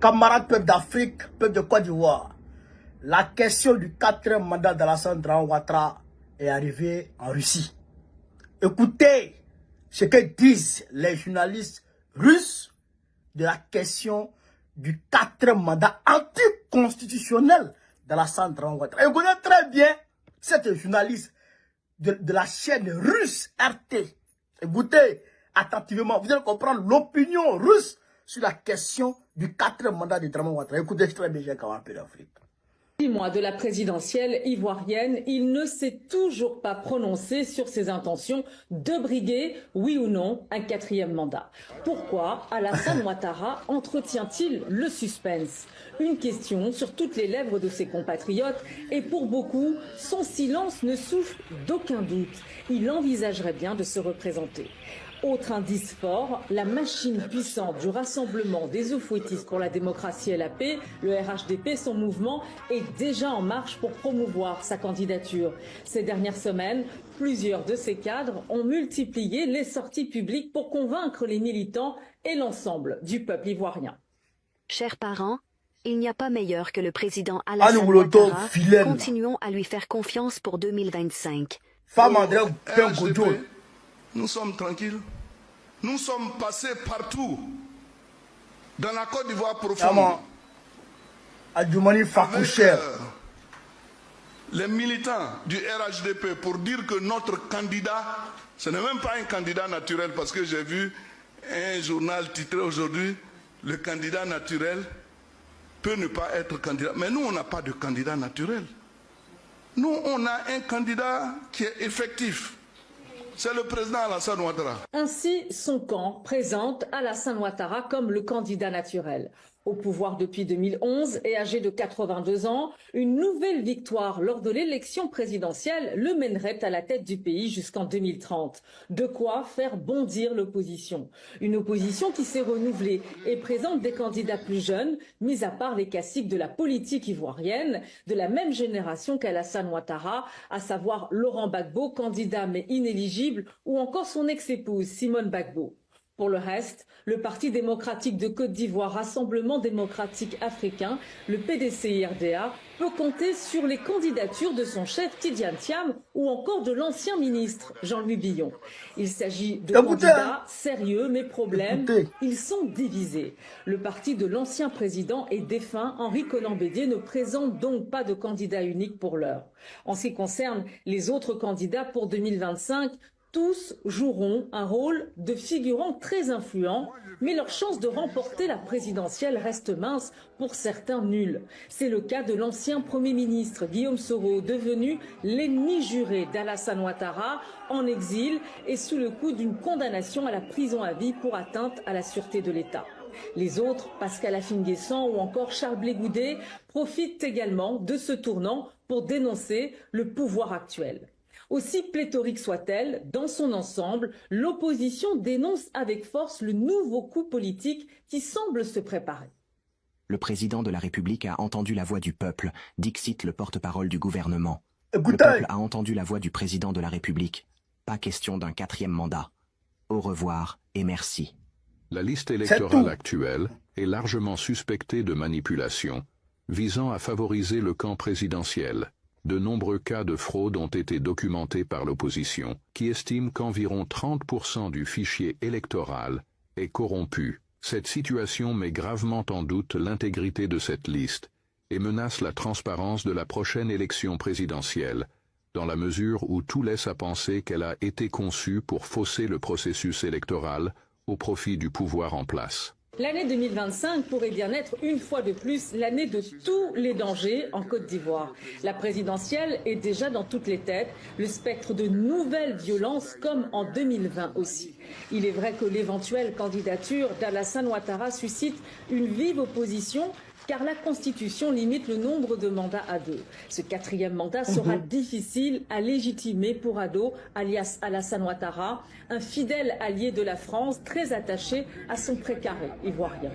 Camarades peuple d'Afrique, peuple de Côte d'Ivoire, la question du 4e mandat d'Alassane Ouattara est arrivée en Russie. Écoutez ce que disent les journalistes russes de la question du 4e mandat anticonstitutionnel d'Alassane Ouattara. Écoutez très bien cette journaliste de la chaîne russe RT. Écoutez attentivement, vous allez comprendre l'opinion russe sur la question du 4e mandat de Draman Ouattara. Écoutez très bien, j'ai quand même un peu d'Afrique. 6 mois de la présidentielle ivoirienne, il ne s'est toujours pas prononcé sur ses intentions de briguer, oui ou non, un 4e mandat. Pourquoi Alassane Ouattara entretient-il le suspense? Une question sur toutes les lèvres de ses compatriotes et pour beaucoup, son silence ne souffle d'aucun doute. Il envisagerait bien de se représenter. Autre indice fort, la machine puissante du Rassemblement des Oufouettistes pour la démocratie et la paix, le RHDP, son mouvement, est déjà en marche pour promouvoir sa candidature. Ces dernières semaines, plusieurs de ses cadres ont multiplié les sorties publiques pour convaincre les militants et l'ensemble du peuple ivoirien. Chers parents, il n'y a pas meilleur que le président Alassane Ouattara. Continuons à lui faire confiance pour 2025. Nous sommes tranquilles. Nous sommes passés partout dans la Côte d'Ivoire profonde. Avec les militants du RHDP pour dire que notre candidat, ce n'est même pas un candidat naturel, parce que j'ai vu un journal titré aujourd'hui, le candidat naturel peut ne pas être candidat. Mais nous, on n'a pas de candidat naturel. Nous, on a un candidat qui est effectif. C'est le président Alassane Ouattara. Ainsi, son camp présente Alassane Ouattara comme le candidat naturel. Au pouvoir depuis 2011 et âgé de 82 ans, une nouvelle victoire lors de l'élection présidentielle le mènerait à la tête du pays jusqu'en 2030. De quoi faire bondir l'opposition. Une opposition qui s'est renouvelée et présente des candidats plus jeunes, mis à part les classiques de la politique ivoirienne, de la même génération qu'Alassane Ouattara, à savoir Laurent Gbagbo, candidat mais inéligible, ou encore son ex-épouse Simone Gbagbo. Pour le reste, le Parti démocratique de Côte d'Ivoire, Rassemblement démocratique africain, le PDCI-RDA, peut compter sur les candidatures de son chef Tidiane Thiam ou encore de l'ancien ministre Jean-Louis Billon. Il s'agit de candidats sérieux, mais problème, ils sont divisés. Le parti de l'ancien président et défunt Henri Konan Bédié ne présente donc pas de candidat unique pour l'heure. En ce qui concerne les autres candidats pour 2025, tous joueront un rôle de figurants très influents, mais leur chance de remporter la présidentielle reste mince, pour certains nulle. C'est le cas de l'ancien Premier ministre Guillaume Soro, devenu l'ennemi juré d'Alassane Ouattara, en exil et sous le coup d'une condamnation à la prison à vie pour atteinte à la sûreté de l'État. Les autres, Pascal Affinguessan ou encore Charles Blé Goudet, profitent également de ce tournant pour dénoncer le pouvoir actuel. Aussi pléthorique soit-elle, dans son ensemble, l'opposition dénonce avec force le nouveau coup politique qui semble se préparer. Le président de la République a entendu la voix du peuple, dixit le porte-parole du gouvernement. Le peuple a entendu la voix du président de la République. Pas question d'un 4e mandat. Au revoir et merci. La liste électorale actuelle est largement suspectée de manipulation, visant à favoriser le camp présidentiel. De nombreux cas de fraude ont été documentés par l'opposition, qui estime qu'environ 30% du fichier électoral est corrompu. Cette situation met gravement en doute l'intégrité de cette liste et menace la transparence de la prochaine élection présidentielle, dans la mesure où tout laisse à penser qu'elle a été conçue pour fausser le processus électoral au profit du pouvoir en place. L'année 2025 pourrait bien être une fois de plus l'année de tous les dangers en Côte d'Ivoire. La présidentielle est déjà dans toutes les têtes, le spectre de nouvelles violences comme en 2020 aussi. Il est vrai que l'éventuelle candidature d'Alassane Ouattara suscite une vive opposition, car la Constitution limite le nombre de mandats à 2. Ce 4e mandat sera difficile à légitimer pour Ado, alias Alassane Ouattara, un fidèle allié de la France, très attaché à son précaré ivoirien.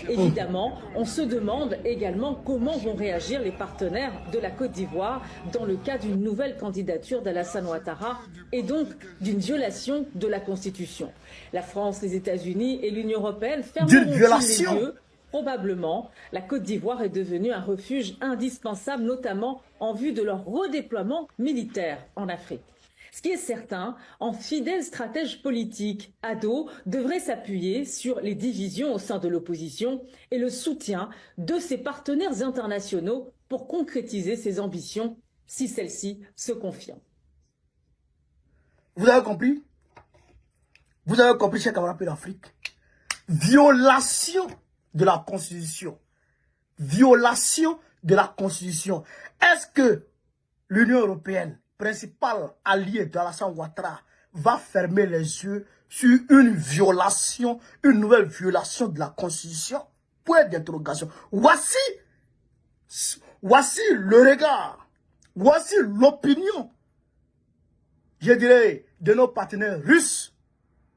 Évidemment, on se demande également comment vont réagir les partenaires de la Côte d'Ivoire dans le cas d'une nouvelle candidature d'Alassane Ouattara et donc d'une violation de la Constitution. La France, les États-Unis et l'Union européenne fermeront les yeux Probablement, la Côte d'Ivoire est devenue un refuge indispensable, notamment en vue de leur redéploiement militaire en Afrique. Ce qui est certain, en fidèle stratège politique, Addo devrait s'appuyer sur les divisions au sein de l'opposition et le soutien de ses partenaires internationaux pour concrétiser ses ambitions, si celles-ci se confirment. Vous avez compris? Vous avez compris, chers camarades d'Afrique? Violation de la Constitution. Violation de la Constitution. Est-ce que l'Union européenne, principal allié d'Alassane Ouattara, va fermer les yeux sur une violation, une nouvelle violation de la Constitution? Point d'interrogation. Voici le regard, voici l'opinion, je dirais, de nos partenaires russes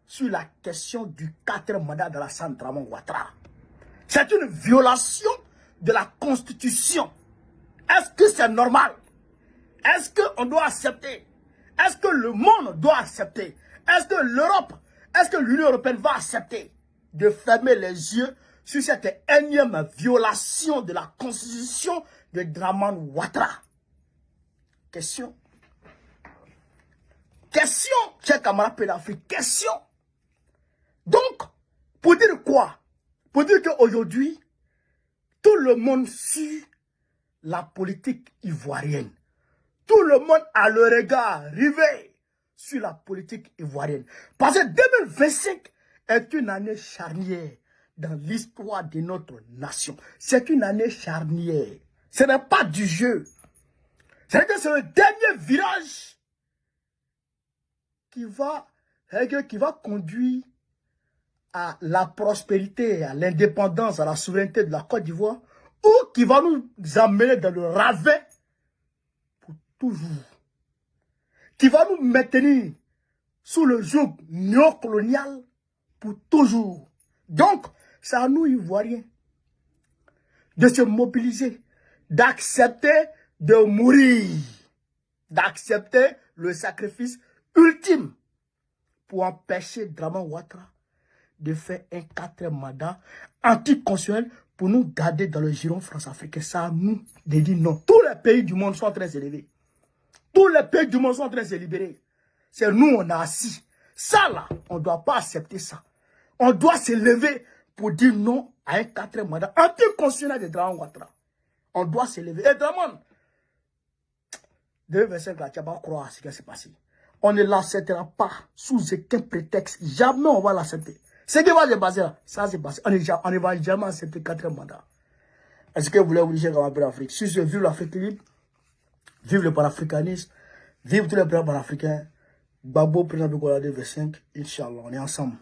sur la question du 4e mandat d'Alassane Ouattara. C'est une violation de la Constitution. Est-ce que c'est normal? Est-ce qu'on doit accepter? Est-ce que le monde doit accepter? Est-ce que l'Europe, est-ce que l'Union européenne va accepter de fermer les yeux sur cette énième violation de la Constitution de Dramane Ouattara? Question. Question, chers camarades d'Afrique, question. Donc, pour dire quoi? Pour dire qu'aujourd'hui, tout le monde suit la politique ivoirienne. Tout le monde a le regard rivé sur la politique ivoirienne. Parce que 2025 est une année charnière dans l'histoire de notre nation. C'est une année charnière. Ce n'est pas du jeu. C'est le dernier virage qui va conduire à la prospérité, à l'indépendance, à la souveraineté de la Côte d'Ivoire, ou qui va nous amener dans le ravin pour toujours, qui va nous maintenir sous le joug néocolonial pour toujours. Donc, c'est à nous, Ivoiriens, de se mobiliser, d'accepter de mourir, d'accepter le sacrifice ultime pour empêcher Dramane Ouattara de faire un 4e mandat anticonstitutionnel pour nous garder dans le giron France-Africain. C'est à nous de dire non. Tous les pays du monde sont en train de se lever. Tous les pays du monde sont en train de se libérer. C'est nous, on a assis. Ça là, on ne doit pas accepter ça. On doit se lever pour dire non à un 4e mandat anticonstitutionnel de Dramane Ouattara. On doit se lever. Et Dramane, 2025 là, tu vas pas croire à ce qui s'est passé. On ne l'acceptera pas sous aucun prétexte. Jamais on va l'accepter. Ce qui va se passer là, ça s'est passé. On ne va jamais accepter 4e mandat. Est-ce que vous voulez vous dire comment appeler l'Afrique? Si je vive l'Afrique libre, vive le panafricanisme, vive tous les pays panafricains, Babo, président de Gola 2025, Inch'Allah, on est ensemble.